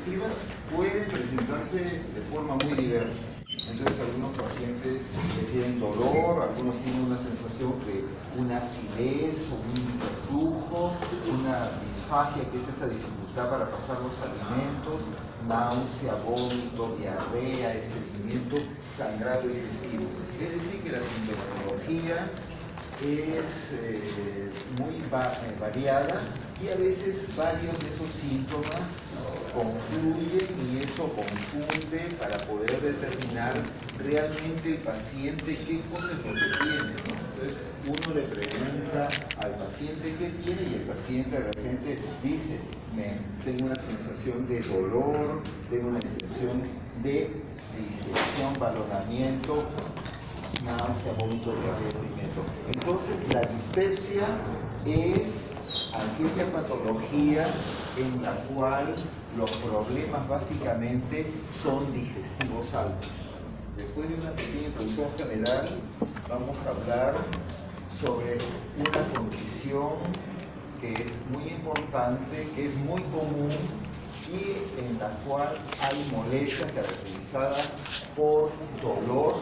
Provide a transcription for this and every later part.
digestivas pueden presentarse de forma muy diversa. Entonces algunos pacientes tienen dolor, algunos tienen una sensación de una acidez o un reflujo, una disfagia, que es esa dificultad para pasar los alimentos, náusea, vómito, diarrea, estreñimiento, sangrado digestivo. Es decir, que la sintomatología es muy variada y a veces varios de esos síntomas confluyen y eso confunde para poder determinar realmente el paciente qué cosa es lo que tiene, ¿no? Entonces uno le pregunta al paciente qué tiene y el paciente de repente dice, tengo una sensación de dolor, tengo una sensación de distensión, balonamiento, náusea, vómito, diarrea, estreñimiento. Entonces, la dispepsia es aquella patología en la cual los problemas básicamente son digestivos altos. Después de una pequeña introducción general, vamos a hablar sobre una condición que es muy importante, que es muy común y en la cual hay molestias caracterizadas por dolor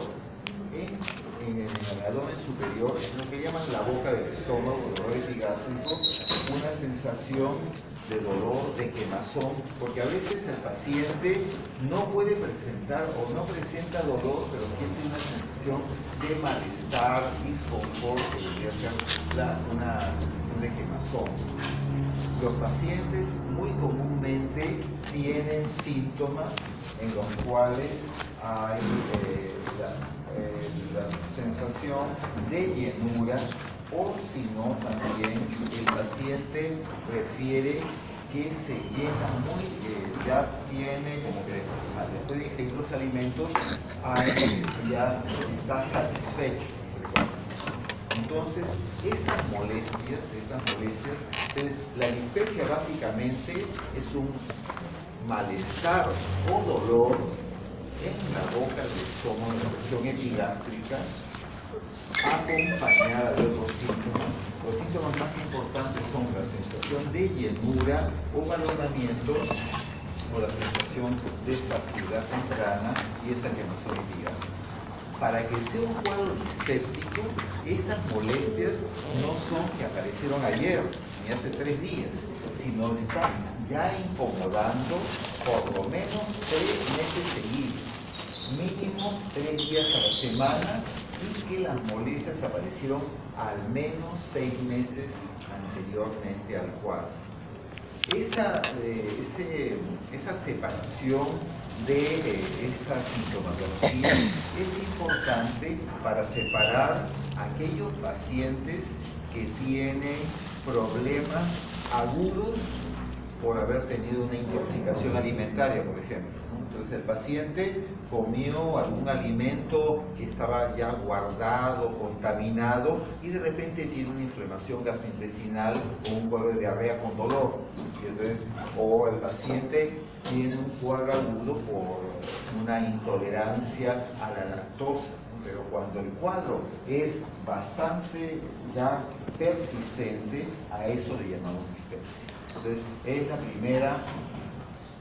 en el abdomen superior, lo que llaman la boca del estómago, dolor epigástrico, una sensación de dolor, de quemazón, porque a veces el paciente no puede presentar o no presenta dolor, pero siente una sensación de malestar, disconfort, que debería ser una sensación de quemazón. Los pacientes muy comúnmente tienen síntomas en los cuales hay la sensación de llenura, o si no, también el paciente refiere que se llena muy, ya tiene como que después de ingerir los alimentos ya está satisfecho. Entonces, estas molestias, la dispepsia básicamente es un malestar o dolor en la boca del estómago, la región epigástrica, acompañada de otros síntomas. Los síntomas más importantes son la sensación de llenura o balonamiento, o la sensación de saciedad temprana y esta quemazón epigástrica. Para que sea un cuadro dispéptico, estas molestias no son que aparecieron ayer ni hace 3 días, sino están ya incomodando por lo menos 3 meses seguidos, mínimo 3 días a la semana, y que las molestias aparecieron al menos 6 meses anteriormente al cuadro. Esa separación de esta sintomatología es importante para separar aquellos pacientes que tienen problemas agudos por haber tenido una intoxicación alimentaria, por ejemplo. Entonces el paciente comió algún alimento que estaba ya guardado, contaminado, y de repente tiene una inflamación gastrointestinal o un cuadro de diarrea con dolor. Y entonces, o el paciente tiene un cuadro agudo por una intolerancia a la lactosa. Pero cuando el cuadro es bastante ya persistente, a eso le llamamos dispepsia. Entonces, es la primera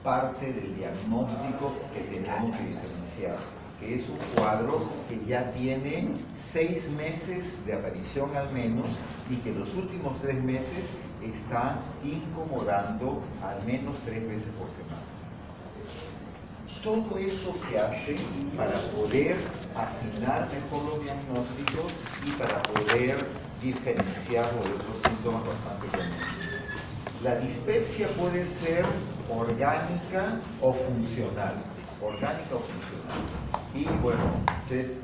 parte del diagnóstico que tenemos que diferenciar, que es un cuadro que ya tiene 6 meses de aparición al menos y que los últimos 3 meses está incomodando al menos 3 veces por semana. Todo esto se hace para poder afinar mejor los diagnósticos y para poder diferenciarlo de otros síntomas bastante comunes. La dispepsia puede ser orgánica o funcional. Orgánica o funcional. Y bueno,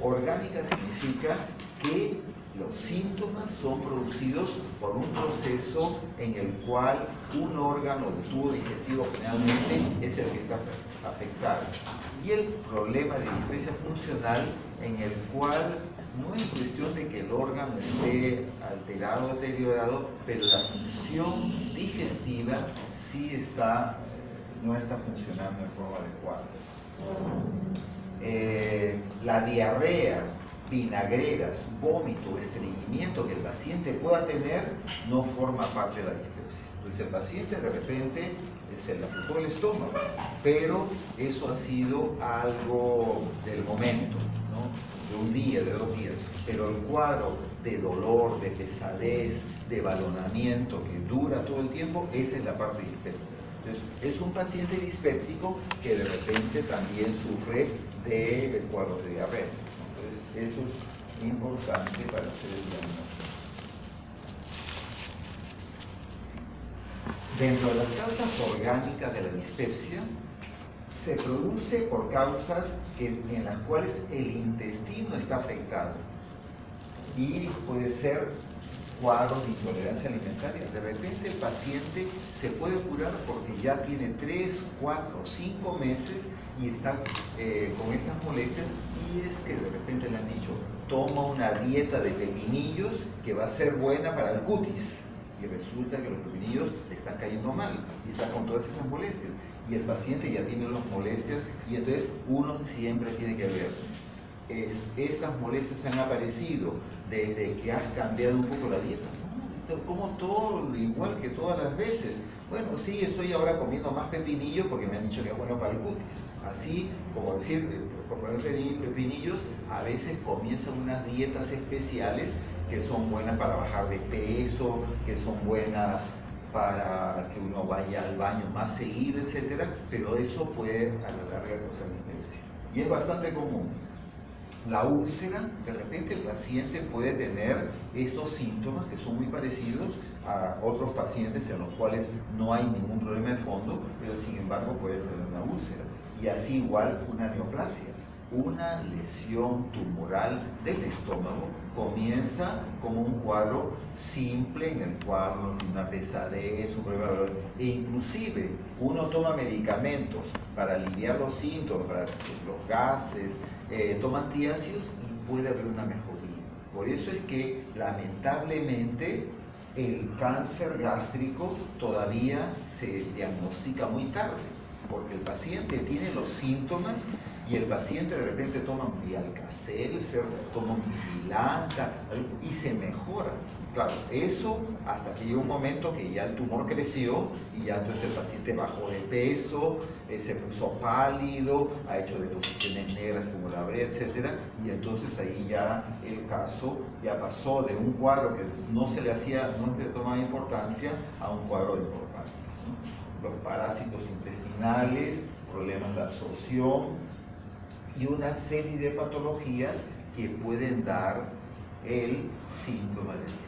orgánica significa que los síntomas son producidos por un proceso en el cual un órgano del tubo digestivo generalmente es el que está afectado. Y el problema de dispepsia funcional en el cual no es cuestión de que el órgano esté alterado o deteriorado, pero la función digestiva sí no está funcionando en forma adecuada. La diarrea, vinagreras, vómito, estreñimiento que el paciente pueda tener no forma parte de la dispepsia. Entonces el paciente de repente se le afectó el estómago, pero eso ha sido algo del momento, ¿no? De un día, de 2 días, pero el cuadro de dolor, de pesadez, de balonamiento que dura todo el tiempo, esa es la parte dispéptica. Entonces, es un paciente dispéptico que de repente también sufre de cuadros de diarrea, ¿no? Entonces, eso es importante para hacer el diagnóstico. Dentro de las causas orgánicas de la dispepsia, se produce por causas en las cuales el intestino está afectado y puede ser cuadros de intolerancia alimentaria. De repente el paciente se puede curar porque ya tiene 3, 4, 5 meses y está con estas molestias, y es que de repente le han dicho, toma una dieta de pepinillos que va a ser buena para el cutis, y resulta que los pepinillos le están cayendo mal y está con todas esas molestias, y el paciente ya tiene las molestias, y entonces uno siempre tiene que ver, estas molestias han aparecido desde que has cambiado un poco la dieta, ¿no? Como todo igual que todas las veces. Bueno, sí, estoy ahora comiendo más pepinillo porque me han dicho que es bueno para el cutis. Así, como decir, por comer pepinillos, a veces comienzan unas dietas especiales que son buenas para bajar de peso, que son buenas para que uno vaya al baño más seguido, etc. Pero eso puede a la larga causar dispepsia. Y es bastante común. La úlcera, de repente el paciente puede tener estos síntomas que son muy parecidos a otros pacientes en los cuales no hay ningún problema de fondo, pero sin embargo puede tener una úlcera. Y así igual una neoplasia, una lesión tumoral del estómago, comienza como un cuadro simple en el cual no tiene una pesadez, un problema de dolor, e inclusive uno toma medicamentos para aliviar los síntomas, para los gases, toma antiácidos y puede haber una mejoría. Por eso es que lamentablemente el cáncer gástrico todavía se diagnostica muy tarde, porque el paciente tiene los síntomas y el paciente de repente toma un Alka-Seltzer, toma un Vilanta y se mejora. Claro, eso hasta que llega un momento que ya el tumor creció y ya entonces el paciente bajó de peso, se puso pálido, ha hecho deposiciones negras como la brea, etc. Y entonces ahí ya el caso ya pasó de un cuadro que no se le tomaba importancia a un cuadro de importancia, ¿no? Los parásitos intestinales, problemas de absorción y una serie de patologías que pueden dar el síntoma de dispepsia.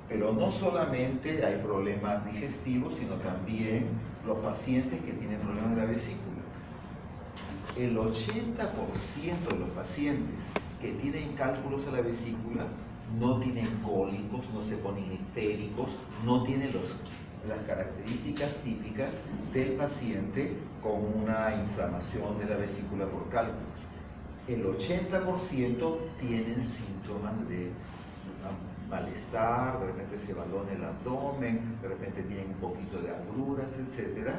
Pero no solamente hay problemas digestivos, sino también los pacientes que tienen problemas de la vesícula. El 80% de los pacientes que tienen cálculos a la vesícula no tienen cólicos, no se ponen ictéricos, no tienen las características típicas del paciente con una inflamación de la vesícula por cálculos. El 80% tienen síntomas de malestar, de repente se balona el abdomen, de repente tienen un poquito de agruras, etc.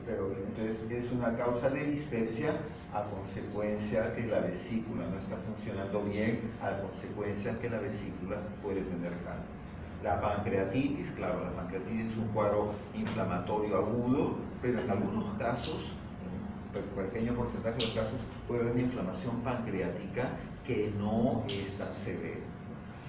Pero entonces es una causa de dispepsia a consecuencia que la vesícula no está funcionando bien, a consecuencia que la vesícula puede tener cálculos. La pancreatitis, claro, la pancreatitis es un cuadro inflamatorio agudo, pero en algunos casos, en un pequeño porcentaje de los casos, puede haber una inflamación pancreática que no es tan severa.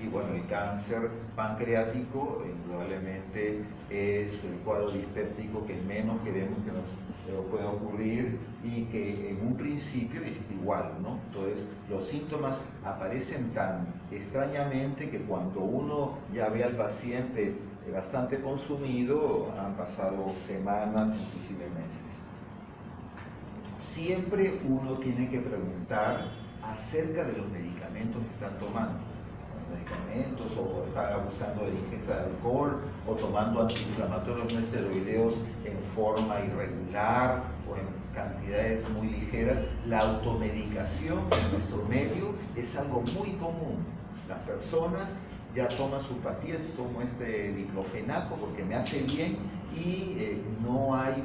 Y bueno, el cáncer pancreático indudablemente es el cuadro dispéptico que menos queremos que nos pueda ocurrir y que en un principio es igual, ¿no? Entonces los síntomas aparecen tan extrañamente que cuando uno ya ve al paciente bastante consumido, han pasado semanas, inclusive meses. Siempre uno tiene que preguntar acerca de los medicamentos que están tomando. Medicamentos, o están abusando de ingesta de alcohol, o tomando antiinflamatorios no esteroideos en forma irregular o en cantidades muy ligeras. La automedicación en nuestro medio es algo muy común. Las personas ya toman sus pastillas, tomo este diclofenaco porque me hace bien, y no hay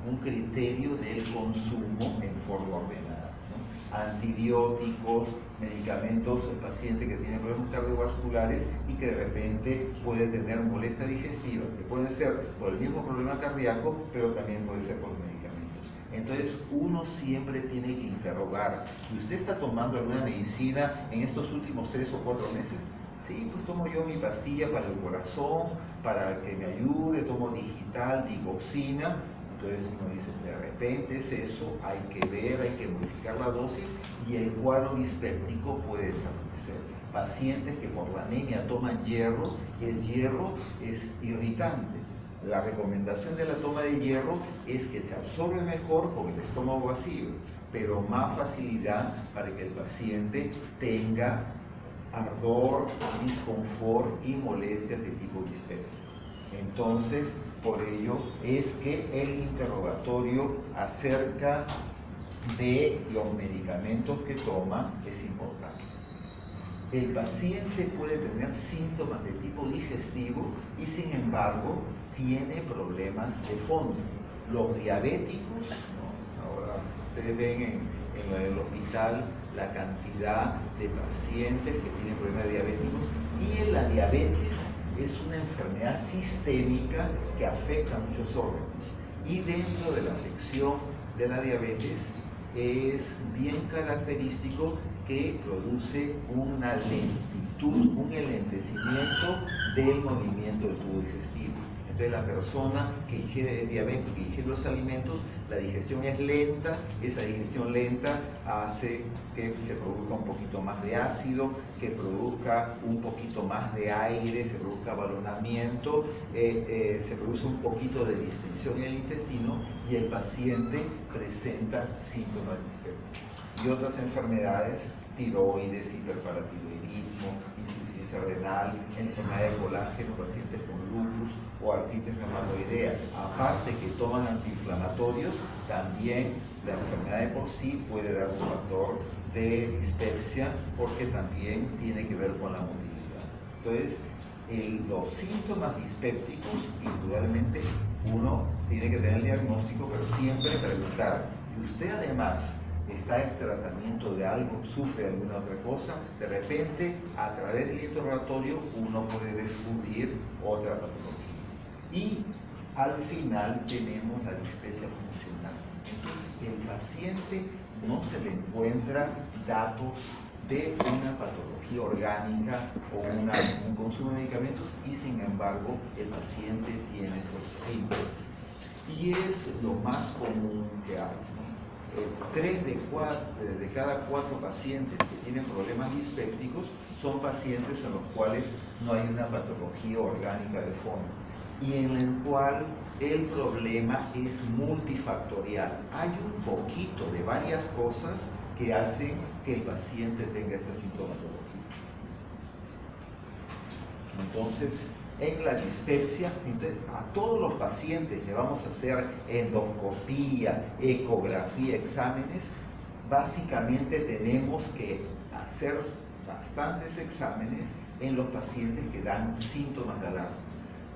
un criterio del consumo en forma ordenada, ¿no? antibióticos, medicamentos, el paciente que tiene problemas cardiovasculares y que de repente puede tener molestia digestiva, que puede ser por el mismo problema cardíaco, pero también puede ser por medicamentos. Entonces uno siempre tiene que interrogar, ¿y usted está tomando alguna medicina en estos últimos 3 o 4 meses? Sí, pues tomo yo mi pastilla para el corazón, para que me ayude, tomo digital, digoxina. Entonces uno dice, de repente es eso, hay que ver, hay que modificar la dosis y el cuadro dispéptico puede desaparecer. Pacientes que por la anemia toman hierro, el hierro es irritante. La recomendación de la toma de hierro es que se absorbe mejor con el estómago vacío, pero más facilidad para que el paciente tenga ardor, disconfort y molestias de tipo dispéptico. Entonces, por ello es que el interrogatorio acerca de los medicamentos que toma es importante. El paciente puede tener síntomas de tipo digestivo y sin embargo tiene problemas de fondo. Los diabéticos, ¿no? Ahora ustedes ven en el hospital la cantidad de pacientes que tienen problemas diabéticos y la diabetes es una enfermedad sistémica que afecta a muchos órganos y dentro de la afección de la diabetes es bien característico que produce una lentitud, un enlentecimiento del movimiento del tubo digestivo. Entonces la persona que es diabética y ingiere los alimentos, la digestión es lenta, esa digestión lenta hace que se produzca un poquito más de ácido, que produzca un poquito más de aire, se produzca balonamiento, se produce un poquito de distensión en el intestino y el paciente presenta síntomas y otras enfermedades, tiroides, hiperparatiroidismo, insuficiencia renal, enfermedad de colágeno, pacientes con lupus o artritis reumatoidea. Aparte que toman antiinflamatorios, también la enfermedad de por sí puede dar un factor de dispepsia porque también tiene que ver con la motilidad. Entonces, los síntomas dispépticos, indudablemente, uno tiene que tener el diagnóstico, pero siempre preguntar, ¿y usted además está en tratamiento de algo, sufre de alguna otra cosa? De repente, a través del interrogatorio, uno puede descubrir otra patología. Y al final tenemos la dispepsia funcional. Entonces, el paciente no se le encuentra datos de una patología orgánica o un consumo de medicamentos y sin embargo el paciente tiene estos síntomas. Y es lo más común que hay, ¿no? 3 de cada 4 pacientes que tienen problemas dispépticos son pacientes en los cuales no hay una patología orgánica de fondo y en el cual el problema es multifactorial. Hay un poquito de varias cosas que hacen que el paciente tenga esta sintomatología. Entonces, en la dispepsia, a todos los pacientes le vamos a hacer endoscopía, ecografía, exámenes. Básicamente tenemos que hacer bastantes exámenes en los pacientes que dan síntomas de alarma.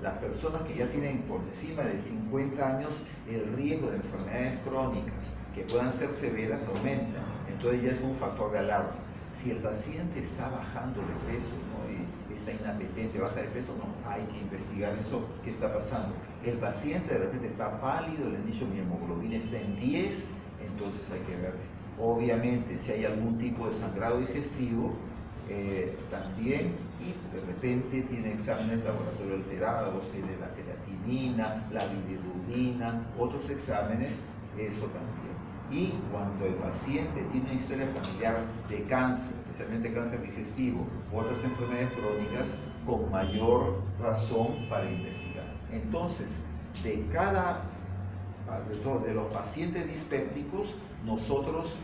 Las personas que ya tienen por encima de 50 años, el riesgo de enfermedades crónicas que puedan ser severas aumenta. Entonces ya es un factor de alarma. Si el paciente está bajando de peso, ¿no? Y está inapetente, baja de peso, no, hay que investigar eso, qué está pasando. El paciente de repente está pálido, le han dicho mi hemoglobina está en 10, entonces hay que ver. Obviamente, si hay algún tipo de sangrado digestivo, también, y de repente tiene exámenes de laboratorio alterados, tiene la creatinina, la bilirrubina, otros exámenes, eso también. Y cuando el paciente tiene una historia familiar de cáncer, especialmente cáncer digestivo u otras enfermedades crónicas, con mayor razón para investigar. Entonces, de los pacientes dispépticos, nosotros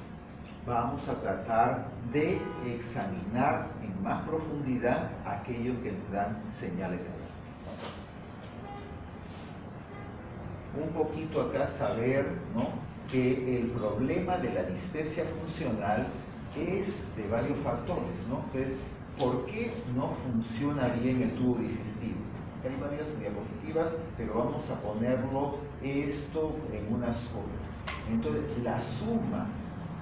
vamos a tratar de examinar en más profundidad aquellos que nos dan señales de alarma. Un poquito acá saber, ¿no?, que el problema de la dispepsia funcional es de varios factores, ¿no? Entonces, ¿por qué no funciona bien el tubo digestivo? Hay varias diapositivas, pero vamos a ponerlo esto en una sola. Entonces, la suma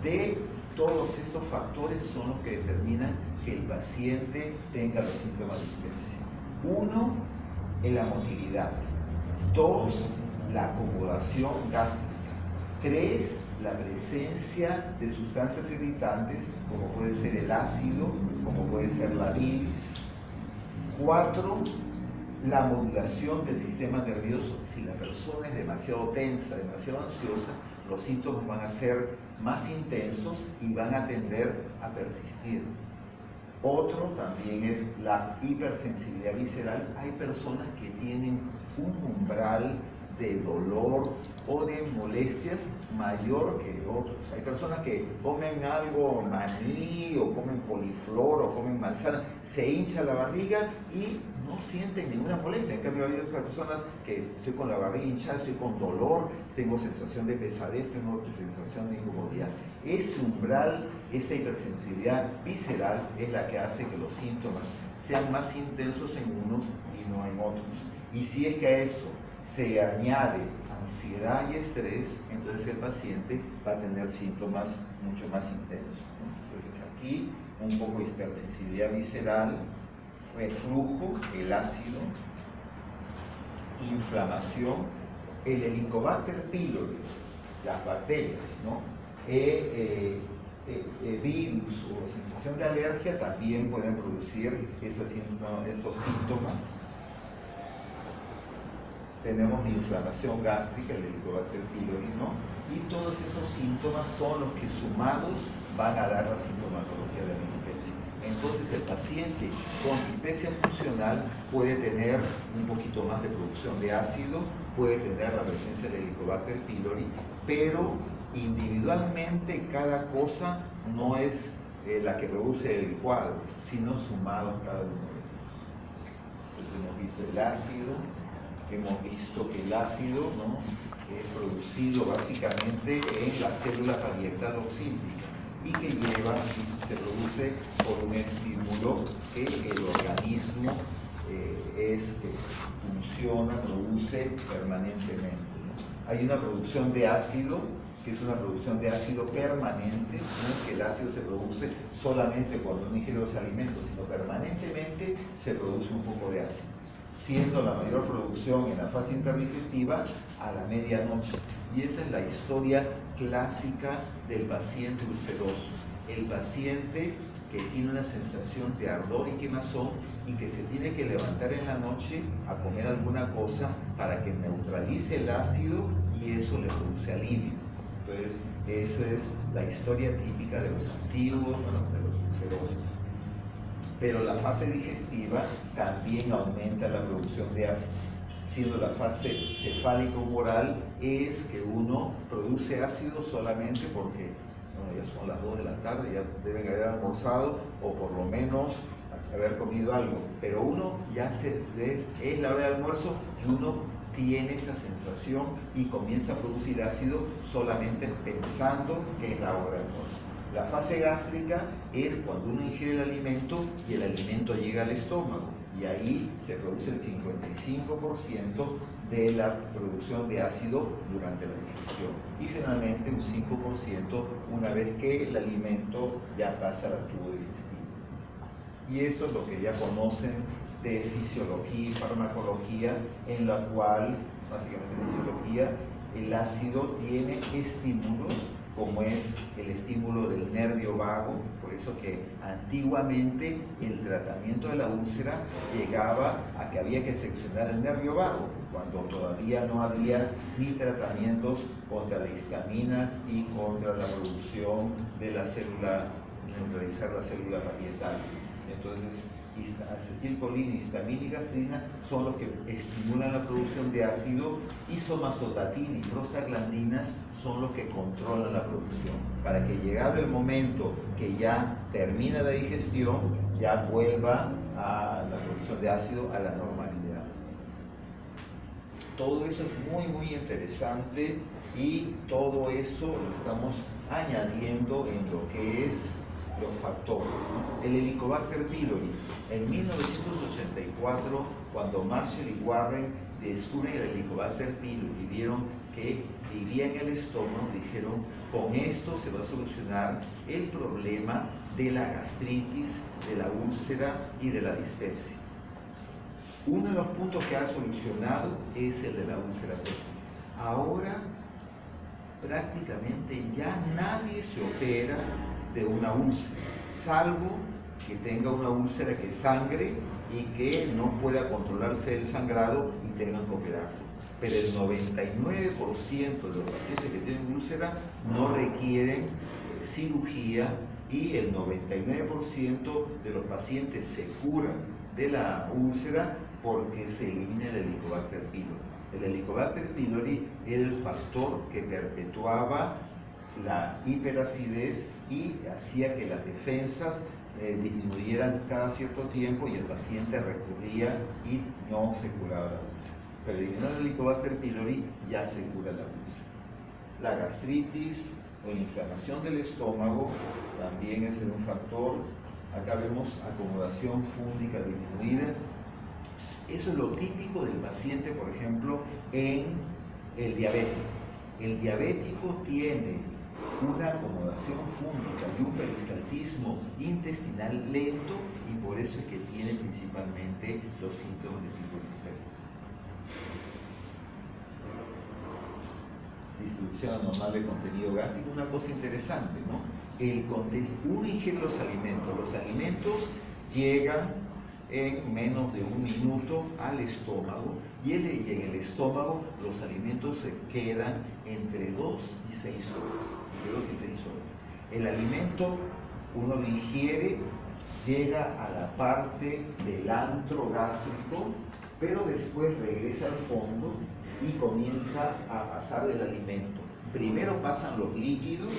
de Todos estos factores son los que determinan que el paciente tenga los síntomas de dispepsia. 1, la motilidad. 2, la acomodación gástrica. 3, la presencia de sustancias irritantes, como puede ser el ácido, como puede ser la bilis. 4, la modulación del sistema nervioso. Si la persona es demasiado tensa, demasiado ansiosa, los síntomas van a ser más intensos y van a tender a persistir. Otro también es la hipersensibilidad visceral. Hay personas que tienen un umbral de dolor o de molestias mayor que otros. Hay personas que comen algo, maní, o comen coliflor, o comen manzana, se hincha la barriga y no sienten ninguna molestia. En cambio, hay otras personas que estoy con la barriga hinchada, estoy con dolor, tengo sensación de pesadez, tengo sensación de incomodidad. Ese umbral, esa hipersensibilidad visceral es la que hace que los síntomas sean más intensos en unos y no en otros. Y si es que a eso se añade ansiedad y estrés, entonces el paciente va a tener síntomas mucho más intensos. Entonces aquí un poco de hipersensibilidad visceral, reflujo, el ácido, inflamación, el Helicobacter pylori, las bacterias, ¿no? Virus o sensación de alergia también pueden producir estos síntomas. Tenemos la inflamación gástrica, el Helicobacter pylori, ¿no? Y todos esos síntomas son los que sumados van a dar la sintomatología de la dispepsia. Entonces el paciente con dispepsia funcional puede tener un poquito más de producción de ácido, puede tener la presencia del Helicobacter pylori, pero individualmente cada cosa no es la que produce el cuadro, sino sumado cada uno de ellos. Entonces hemos visto el ácido, hemos visto que el ácido, ¿no?, es producido básicamente en la célula parietal oxíntica y que se produce por un estímulo que el organismo funciona, produce permanentemente, ¿no? Hay una producción de ácido que es una producción de ácido permanente, no es que el ácido se produce solamente cuando uno ingiere los alimentos, sino permanentemente se produce un poco de ácido, siendo la mayor producción en la fase interdigestiva a la medianoche. Y esa es la historia clásica del paciente ulceroso. El paciente que tiene una sensación de ardor y quemazón y que se tiene que levantar en la noche a comer alguna cosa para que neutralice el ácido y eso le produce alivio. Entonces, esa es la historia típica de los antiguos, de los ulcerosos. Pero la fase digestiva también aumenta la producción de ácido, siendo la fase cefálico-humoral es que uno produce ácido solamente porque ya son las 2 de la tarde, ya deben haber almorzado o por lo menos haber comido algo, pero uno ya es la hora de almuerzo y uno tiene esa sensación y comienza a producir ácido solamente pensando que es la hora de almuerzo. La fase gástrica es cuando uno ingiere el alimento y el alimento llega al estómago y ahí se produce el 55% de la producción de ácido durante la digestión y finalmente un 5% una vez que el alimento ya pasa al tubo digestivo. Y esto es lo que ya conocen de fisiología y farmacología, en la cual, básicamente en fisiología, el ácido tiene estímulos, como es el estímulo del nervio vago, por eso que antiguamente el tratamiento de la úlcera llegaba a que había que seccionar el nervio vago, cuando todavía no había ni tratamientos contra la histamina y contra la producción de la célula, neutralizar la célula parietal. Entonces, acetilcolina, histamina y gastrina son los que estimulan la producción de ácido y somatostatina y prostaglandinas son los que controlan la producción, para que llegado el momento que ya termina la digestión, ya vuelva a la producción de ácido a la normalidad. Todo eso es muy, muy interesante y todo eso lo estamos añadiendo en lo que es los factores, ¿no? El Helicobacter pylori, en 1984, cuando Marshall y Warren descubren el Helicobacter pylori y vieron que vivía en el estómago, dijeron, con esto se va a solucionar el problema de la gastritis, de la úlcera y de la dispepsia. Uno de los puntos que ha solucionado es el de la úlcera péptica. Ahora prácticamente ya nadie se opera de una úlcera, salvo que tenga una úlcera que sangre y que no pueda controlarse el sangrado y tengan que operarlo. Pero el 99% de los pacientes que tienen úlcera no requieren cirugía y el 99% de los pacientes se curan de la úlcera porque se elimina el Helicobacter pylori. El Helicobacter pylori era el factor que perpetuaba la hiperacidez y hacía que las defensas disminuyeran cada cierto tiempo y el paciente recurría y no se curaba la úlcera. Pero eliminando el Helicobacter pylori ya se cura la úlcera. La gastritis o la inflamación del estómago también es un factor. Acá vemos acomodación fúngica disminuida. Eso es lo típico del paciente, por ejemplo, en el diabético. El diabético tiene una acomodación fúngica y un peristaltismo intestinal lento y por eso es que tiene principalmente los síntomas de tipo dispéptico. Distribución anormal de contenido gástrico, una cosa interesante, ¿no? Uno ingiere los alimentos llegan en menos de un minuto al estómago y en el estómago los alimentos se quedan entre 2 y 6 horas. El alimento uno lo ingiere, llega a la parte del antro gástrico, pero después regresa al fondo y comienza a pasar del alimento. Primero pasan los líquidos,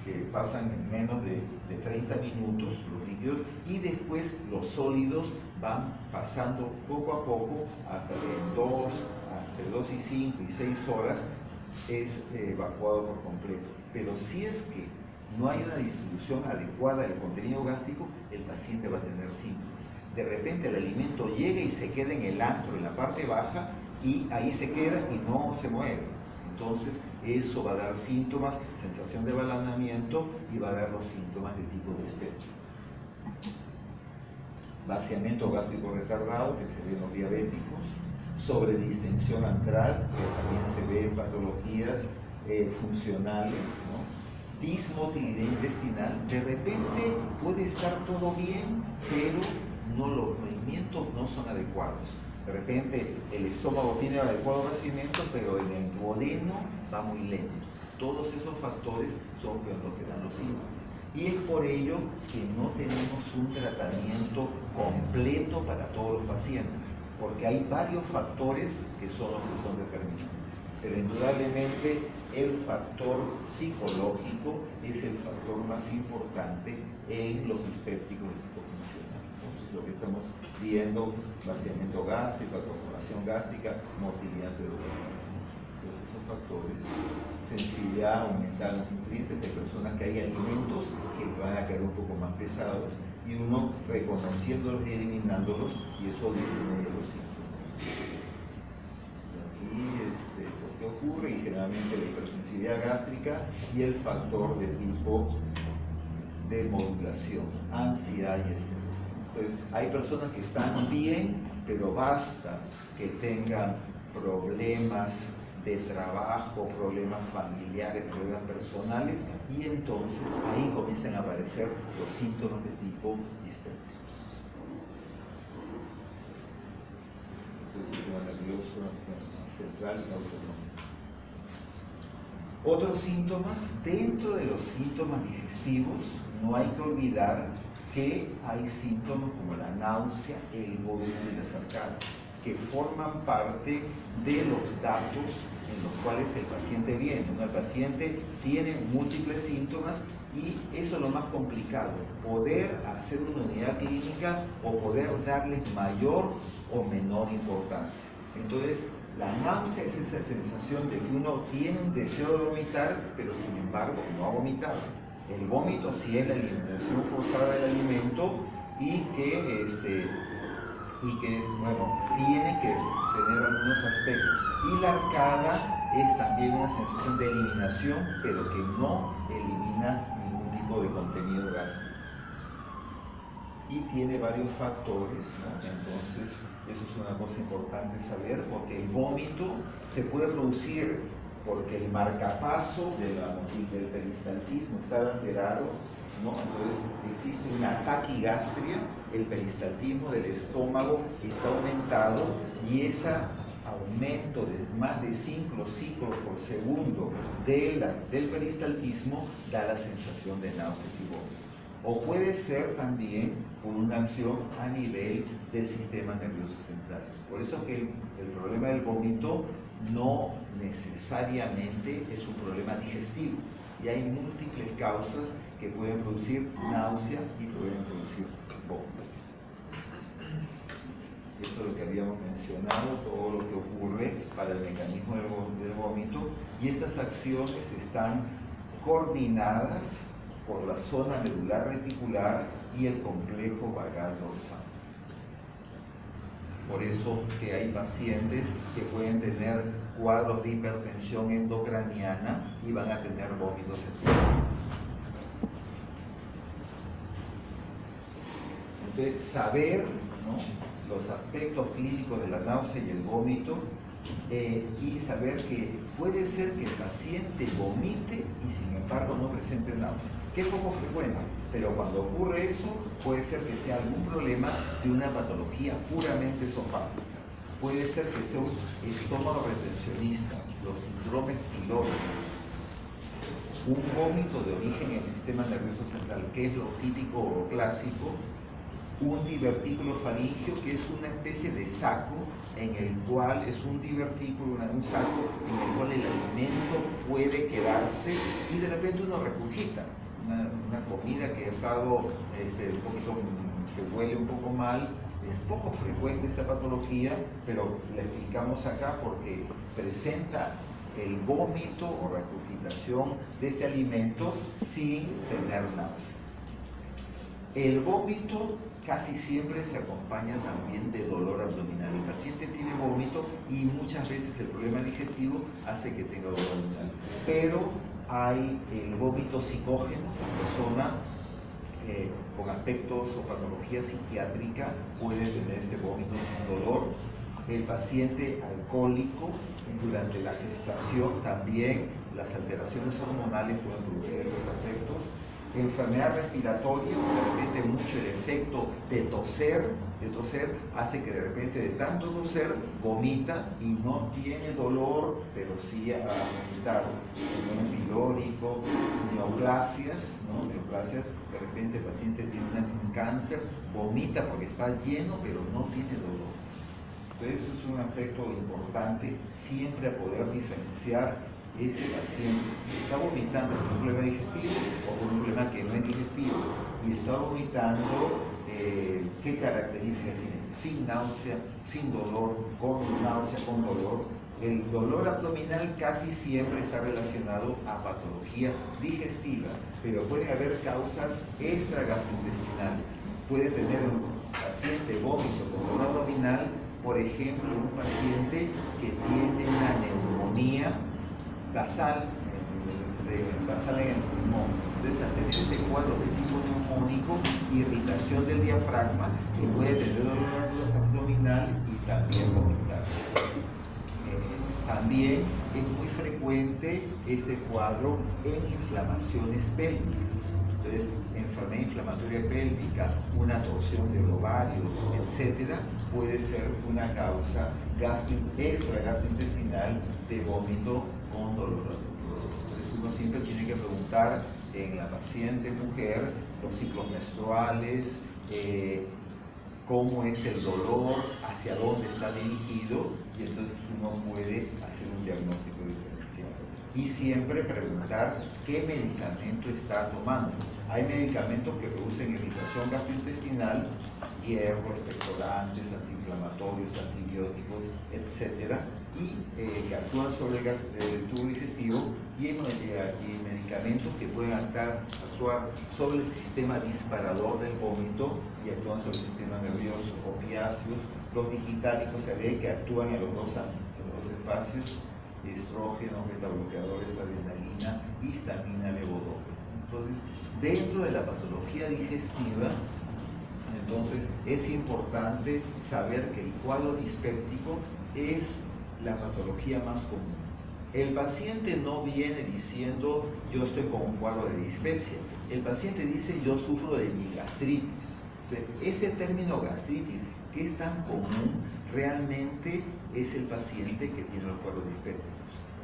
que pasan en menos de 30 minutos, los líquidos, y después los sólidos van pasando poco a poco hasta que entre 2 y 5 y 6 horas es evacuado por completo. Pero si es que no hay una distribución adecuada del contenido gástrico, el paciente va a tener síntomas. De repente el alimento llega y se queda en el antro, en la parte baja, y ahí se queda y no se mueve. Entonces eso va a dar síntomas, sensación de abalanamiento y va a dar los síntomas de tipo dispéptico. Vaciamiento gástrico retardado, que se ve en los diabéticos, sobredistensión antral, que también se ve en patologías funcionales, ¿no? Dismotilidad intestinal, de repente puede estar todo bien, pero los movimientos no son adecuados. De repente el estómago tiene adecuado vaciamiento, pero en el duodeno va muy lento. Todos esos factores son los que dan los síntomas. Y es por ello que no tenemos un tratamiento completo para todos los pacientes, porque hay varios factores que son los que son determinantes. Pero indudablemente el factor psicológico es el factor más importante en los dispépticos de tipo funcional. Entonces, lo que estamos viendo, vaciamiento gástrico, acomodación gástrica, motilidad cerebral. Todos esos factores, sensibilidad, aumentar los nutrientes, hay personas que hay alimentos que van a quedar un poco más pesados y uno reconociéndolos y eliminándolos y eso disminuye los síntomas. Aquí lo que ocurre y generalmente la hipersensibilidad gástrica y el factor de tipo de modulación, ansiedad y estrés. Entonces, hay personas que están bien, pero basta que tengan problemas de trabajo, problemas familiares, problemas personales, y entonces ahí comienzan a aparecer los síntomas de tipo dispéptico. El sistema nervioso central y autonómico. Otros síntomas, dentro de los síntomas digestivos, no hay que olvidar que hay síntomas como la náusea, el vómito y las arcadas, que forman parte de los datos en los cuales el paciente viene. El paciente tiene múltiples síntomas y eso es lo más complicado, poder hacer una unidad clínica o poder darle mayor o menor importancia. Entonces, la náusea es esa sensación de que uno tiene un deseo de vomitar, pero sin embargo no ha vomitado. El vómito sí es la eliminación forzada del alimento y que y que es, bueno, tiene que tener algunos aspectos. Y la arcada es también una sensación de eliminación, pero que no elimina ningún tipo de contenido gástrico. Y tiene varios factores, ¿no? Entonces, eso es una cosa importante saber, porque el vómito se puede producir porque el marcapaso del peristaltismo está alterado, ¿no? Entonces existe una taquigastria, el peristaltismo del estómago está aumentado y ese aumento de más de 5 ciclos por segundo del peristaltismo da la sensación de náuseas y vómitos. O puede ser también por una acción a nivel del sistema nervioso central. Por eso que el problema del vómito no necesariamente es un problema digestivo. Y hay múltiples causas que pueden producir náusea y pueden producir vómito. Esto es lo que habíamos mencionado, todo lo que ocurre para el mecanismo del vómito. Y estas acciones están coordinadas por la zona medular reticular y el complejo vagal dorsal. Por eso que hay pacientes que pueden tener cuadros de hipertensión endocraniana y van a tener vómitos epilépticos. Entonces, saber, ¿no?, los aspectos clínicos de la náusea y el vómito, y saber que puede ser que el paciente vomite y sin embargo no presente náusea, que es poco frecuente, pero cuando ocurre eso puede ser que sea algún problema de una patología puramente esofágica. Puede ser que sea un estómago retencionista, los síndromes pilóricos, un vómito de origen en el sistema nervioso central, que es lo típico o clásico, un divertículo faríngeo, que es una especie de saco en el cual es un divertículo, un saco en el cual el alimento puede quedarse y de repente uno regurgita una comida que ha estado un poquito, que huele un poco mal. Es poco frecuente esta patología, pero la explicamos acá porque presenta el vómito o regurgitación de este alimento sin tener náuseas. El vómito casi siempre se acompaña también de dolor abdominal. El paciente tiene vómito y muchas veces el problema digestivo hace que tenga dolor abdominal. Pero hay el vómito psicógeno, la persona con aspectos o patología psiquiátrica puede tener este vómito sin dolor. El paciente alcohólico durante la gestación también las alteraciones hormonales pueden producir estos aspectos. Enfermedad respiratoria, de repente mucho el efecto de toser hace que de repente de tanto toser vomita y no tiene dolor, pero sí a vomitar. Síndrome pilórico, neoplasias, ¿no? Neoplasias, de repente el paciente tiene un cáncer, vomita porque está lleno, pero no tiene dolor. Entonces eso es un aspecto importante, siempre a poder diferenciar ese paciente que está vomitando por un problema digestivo o por un problema que no es digestivo y está vomitando, ¿qué características tiene? Sin náusea, sin dolor, con náusea, con dolor. El dolor abdominal casi siempre está relacionado a patología digestiva, pero pueden haber causas extragastrointestinales. Puede tener un paciente vómito con dolor abdominal, por ejemplo, un paciente que tiene una neumonía basal en el pulmón. Entonces, al tener ese cuadro de tipo neumónico, irritación del diafragma, que puede tener dolor abdominal y también vomitar. También es muy frecuente este cuadro en inflamaciones pélvicas. Entonces, enfermedad inflamatoria pélvica, una torsión del ovario, etcétera, puede ser una causa extragastrointestinal de vómito con dolor. Entonces, uno siempre tiene que preguntar en la paciente mujer los ciclos menstruales, cómo es el dolor, hacia dónde está dirigido, y entonces uno puede hacer un diagnóstico diferencial. Y siempre preguntar qué medicamento está tomando. Hay medicamentos que producen irritación gastrointestinal, hierro, expectorantes, antiinflamatorios, antibióticos, etc. Y que actúan sobre el tubo digestivo y hay medicamentos que pueden actuar sobre el sistema disparador del vómito y actúan sobre el sistema nervioso. Opiáceos, los digitálicos se ve que actúan en los dos espacios: estrógenos, beta-bloqueadores, adrenalina, histamina, levodopa. Entonces, dentro de la patología digestiva, entonces es importante saber que el cuadro dispéptico es la patología más común. El paciente no viene diciendo yo estoy con un cuadro de dispepsia. El paciente dice yo sufro de mi gastritis. Ese término gastritis, que es tan común, realmente es el paciente que tiene los cuadros dispépticos.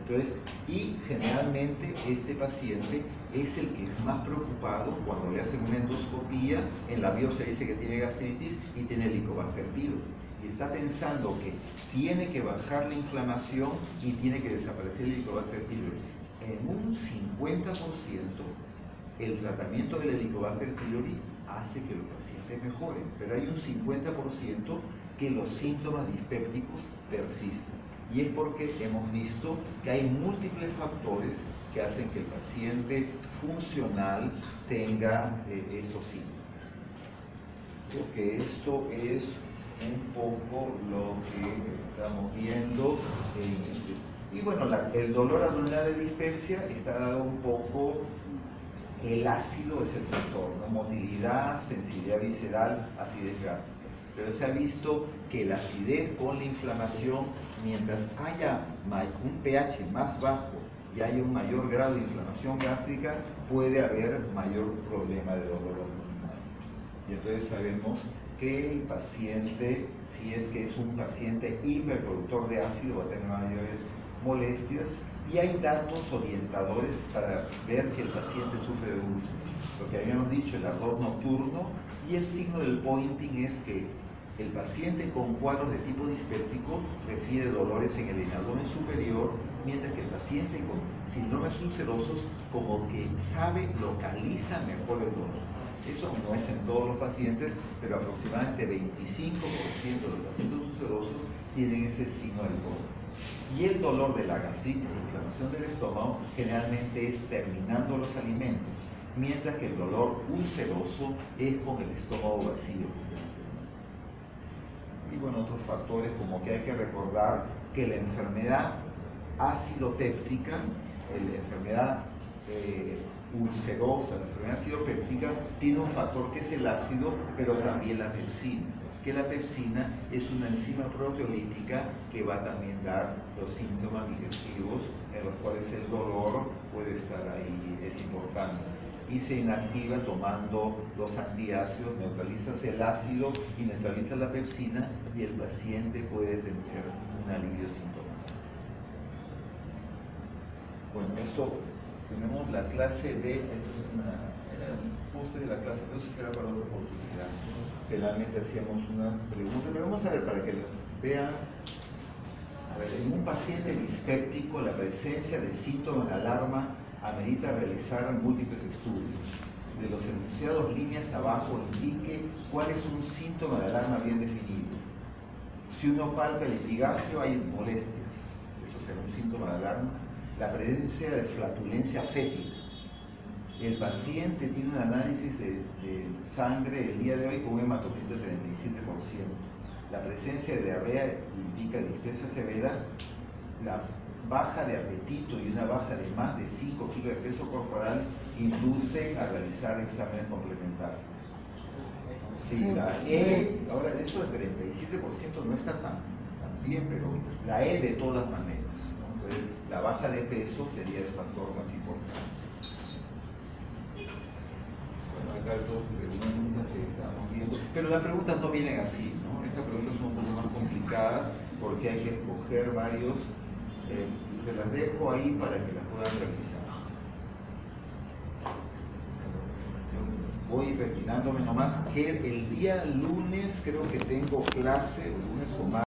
Entonces, y generalmente este paciente es el que es más preocupado cuando le hacen una endoscopía. En la biopsia dice que tiene gastritis y tiene Helicobacter pylori. Y está pensando que tiene que bajar la inflamación y tiene que desaparecer el Helicobacter pylori. En un 50% el tratamiento del Helicobacter pylori hace que los pacientes mejoren, pero hay un 50% que los síntomas dispépticos persisten. Y es porque hemos visto que hay múltiples factores que hacen que el paciente funcional tenga estos síntomas. Creo que esto es un poco lo que estamos viendo. Y bueno, el dolor abdominal de dispepsia está dado un poco. El ácido es el factor, ¿no? Motilidad, sensibilidad visceral, acidez gástrica. Pero se ha visto que la acidez con la inflamación, mientras haya un pH más bajo y haya un mayor grado de inflamación gástrica, puede haber mayor problema de dolor abdominal. Y entonces sabemos que el paciente, si es que es un paciente hiperproductor de ácido, va a tener mayores molestias. Y hay datos orientadores para ver si el paciente sufre de úlceras. Lo que habíamos dicho, el ardor nocturno, y el signo del pointing es que el paciente con cuadros de tipo dispéptico refiere dolores en el abdomen superior, mientras que el paciente con síndromes ulcerosos como que localiza mejor el dolor. Eso no es en todos los pacientes, pero aproximadamente 25% de los pacientes ulcerosos tienen ese signo del dolor. Y el dolor de la gastritis, inflamación del estómago, generalmente es terminando los alimentos, mientras que el dolor ulceroso es con el estómago vacío. Y bueno, otros factores como que hay que recordar que la enfermedad acidopéptica, la enfermedad ulcerosa, la enfermedad acidopéptica, tiene un factor que es el ácido, pero también la pepsina. Que la pepsina es una enzima proteolítica que va a también dar los síntomas digestivos, en los cuales el dolor puede estar ahí, es importante. Y se inactiva tomando los antiácidos, neutralizas el ácido y neutralizas la pepsina, y el paciente puede tener un alivio sintomático. Bueno, esto tenemos la clase de, era un poste de la clase, pero eso será para otra oportunidad. Generalmente hacíamos unas preguntas, pero vamos a ver para que las vean. A ver, en un paciente dispéptico, la presencia de síntomas de alarma amerita realizar múltiples estudios. De los enunciados líneas abajo, indique cuál es un síntoma de alarma bien definido. Si uno palpa el epigastrio, hay molestias. Eso será un síntoma de alarma. La presencia de flatulencia fétida. El paciente tiene un análisis de sangre el día de hoy con un hematocrito de 37%. La presencia de diarrea indica dispepsia severa. La baja de apetito y una baja de más de 5 kilos de peso corporal induce a realizar exámenes complementarios. Sí, la E, ahora eso de 37% no está tan bien, pero la E de todas maneras, ¿no? Entonces, la baja de peso sería el factor más importante. Bueno, acá hay dos preguntas que estamos viendo, pero las preguntas no vienen así, ¿no? Estas preguntas son un poco más complicadas porque hay que escoger varios. Se las dejo ahí para que las puedan revisar. Yo voy retirándome nomás que el día lunes creo que tengo clase, lunes o martes.